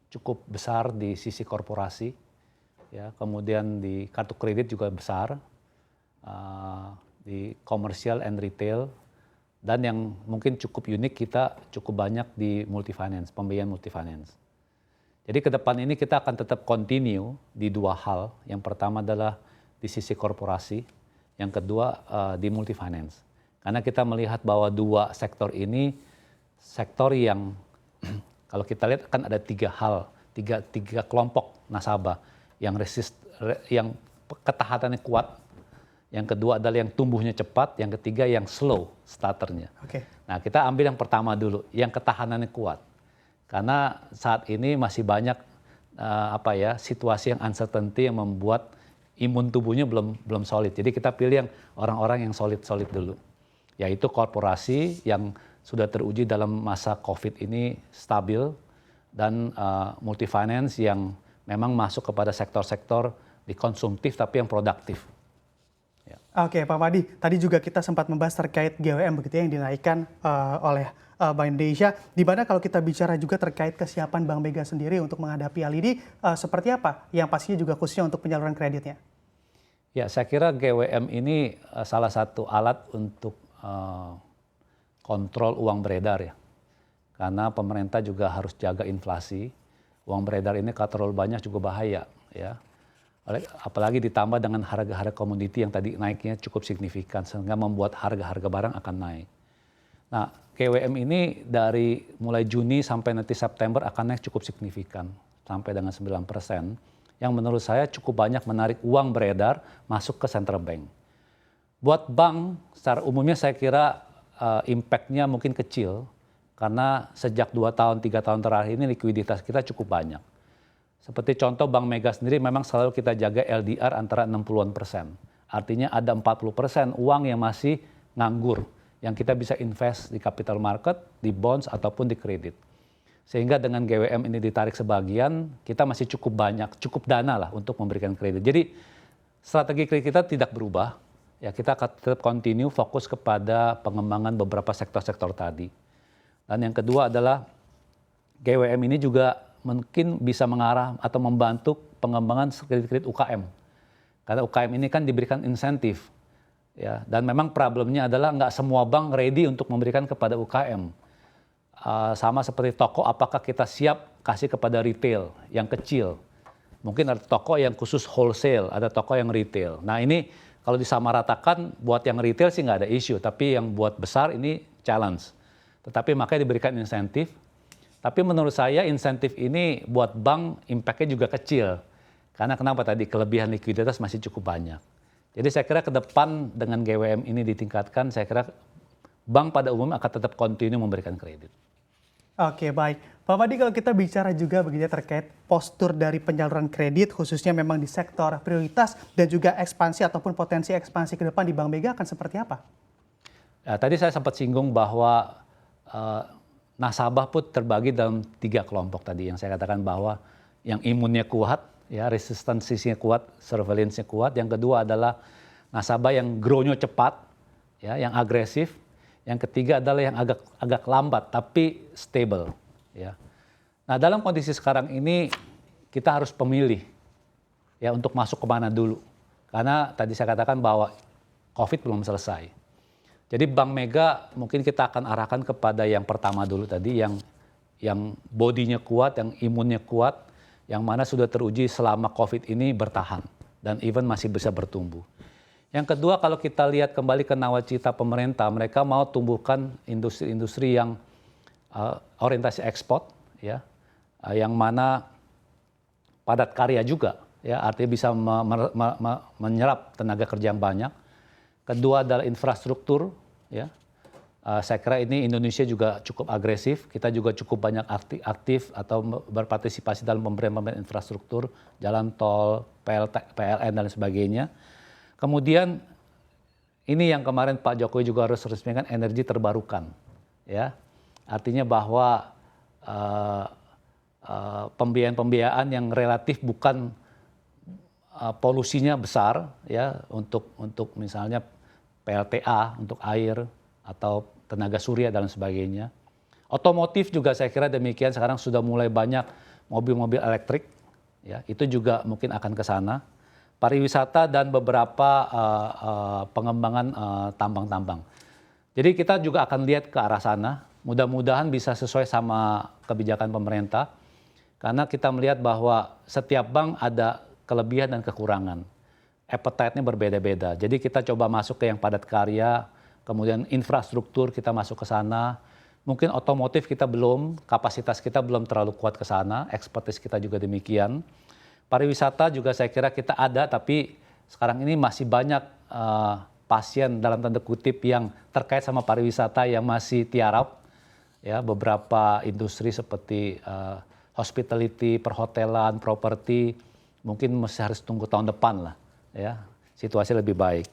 Cukup besar di sisi korporasi, ya, kemudian di kartu kredit juga besar, di commercial and retail, dan yang mungkin cukup unik kita cukup banyak di multifinance, pembiayaan multifinance. Jadi ke depan ini kita akan tetap continue di dua hal. Yang pertama adalah di sisi korporasi, yang kedua di multifinance. Karena kita melihat bahwa dua sektor ini sektor yang kalau kita lihat kan ada tiga kelompok nasabah yang yang ketahanannya kuat, yang kedua adalah yang tumbuhnya cepat, yang ketiga yang slow starternya. Oke. Nah, kita ambil yang pertama dulu, yang ketahanannya kuat. Karena saat ini masih banyak situasi yang uncertainty yang membuat imun tubuhnya belum solid. Jadi kita pilih yang orang-orang yang solid dulu, yaitu korporasi yang sudah teruji dalam masa COVID ini stabil, dan multifinance yang memang masuk kepada sektor-sektor di konsumtif tapi yang produktif. Ya. Oke, Pak Padi, tadi juga kita sempat membahas terkait GWM begitu ya, yang dinaikkan oleh Bank Indonesia. Di mana kalau kita bicara juga terkait kesiapan Bank Mega sendiri untuk menghadapi hal ini, seperti apa? Yang pastinya juga khususnya untuk penyaluran kreditnya. Ya, saya kira GWM ini salah satu alat untuk kontrol uang beredar ya. Karena pemerintah juga harus jaga inflasi. Uang beredar ini kalau terlalu banyak juga bahaya ya. Apalagi ditambah dengan harga-harga komoditi yang tadi naiknya cukup signifikan sehingga membuat harga-harga barang akan naik. Nah, GWM ini dari mulai Juni sampai nanti September akan naik cukup signifikan sampai dengan 9%, yang menurut saya cukup banyak menarik uang beredar masuk ke central bank. Buat bank secara umumnya saya kira impact-nya mungkin kecil, karena sejak 2 tahun, 3 tahun terakhir ini likuiditas kita cukup banyak. Seperti contoh Bank Mega sendiri memang selalu kita jaga LDR antara 60-an%. Artinya ada 40% uang yang masih nganggur, yang kita bisa invest di capital market, di bonds, ataupun di kredit. Sehingga dengan GWM ini ditarik sebagian, kita masih cukup banyak, cukup dana lah untuk memberikan kredit. Jadi strategi kredit kita tidak berubah. Ya, kita akan tetap continue fokus kepada pengembangan beberapa sektor-sektor tadi. Dan yang kedua adalah GWM ini juga mungkin bisa mengarah atau membantu pengembangan kredit-kredit UKM. Karena UKM ini kan diberikan insentif. Ya, dan memang problemnya adalah nggak semua bank ready untuk memberikan kepada UKM. Sama seperti toko, apakah kita siap kasih kepada retail yang kecil? Mungkin ada toko yang khusus wholesale, ada toko yang retail. Nah ini kalau disamaratakan buat yang retail sih nggak ada isu, tapi yang buat besar ini challenge. Tetapi makanya diberikan insentif. Tapi menurut saya insentif ini buat bank impact-nya juga kecil. Karena kenapa tadi kelebihan likuiditas masih cukup banyak. Jadi saya kira ke depan dengan GWM ini ditingkatkan, saya kira bank pada umumnya akan tetap continue memberikan kredit. Oke, baik. Pak Padi, kalau kita bicara juga begini terkait postur dari penyaluran kredit, khususnya memang di sektor prioritas dan juga ekspansi ataupun potensi ekspansi ke depan di Bank Mega akan seperti apa? Ya, tadi saya sempat singgung bahwa nasabah pun terbagi dalam 3 kelompok tadi yang saya katakan, bahwa yang imunnya kuat, ya, resistensinya kuat, surveillance-nya kuat. Yang kedua adalah nasabah yang grow-nya cepat, ya, yang agresif. Yang ketiga adalah yang agak lambat tapi stable. Ya. Nah, dalam kondisi sekarang ini kita harus pemilih ya untuk masuk kemana dulu. Karena tadi saya katakan bahwa COVID belum selesai. Jadi Bank Mega mungkin kita akan arahkan kepada yang pertama dulu tadi, yang bodinya kuat, yang imunnya kuat, yang mana sudah teruji selama COVID ini bertahan dan even masih bisa bertumbuh. Yang kedua, kalau kita lihat kembali ke nawacita pemerintah, mereka mau tumbuhkan industri-industri yang orientasi ekspor, ya, yang mana padat karya juga, ya, artinya bisa menyerap tenaga kerja yang banyak. Kedua adalah infrastruktur, ya. Saya kira ini Indonesia juga cukup agresif, kita juga cukup banyak aktif atau berpartisipasi dalam pemberian infrastruktur, jalan tol, PLN dan sebagainya. Kemudian ini yang kemarin Pak Jokowi juga harus resmikan, energi terbarukan, ya. Artinya bahwa pembiayaan yang relatif bukan polusinya besar, ya, untuk misalnya PLTA untuk air atau tenaga surya dan sebagainya, Otomotif juga saya kira demikian, sekarang sudah mulai banyak mobil-mobil elektrik, ya, itu juga mungkin akan ke sana. Pariwisata dan beberapa pengembangan tambang-tambang. Jadi kita juga akan lihat ke arah sana, mudah-mudahan bisa sesuai sama kebijakan pemerintah, karena kita melihat bahwa setiap bank ada kelebihan dan kekurangan. Appetite-nya berbeda-beda. Jadi kita coba masuk ke yang padat karya, kemudian infrastruktur kita masuk ke sana. Mungkin otomotif kita belum, kapasitas kita belum terlalu kuat ke sana, expertise kita juga demikian. Pariwisata juga saya kira kita ada, tapi sekarang ini masih banyak pasien dalam tanda kutip yang terkait sama pariwisata yang masih tiarap. Ya, beberapa industri seperti hospitality, perhotelan, properti, mungkin masih harus tunggu tahun depan lah, ya, situasi lebih baik.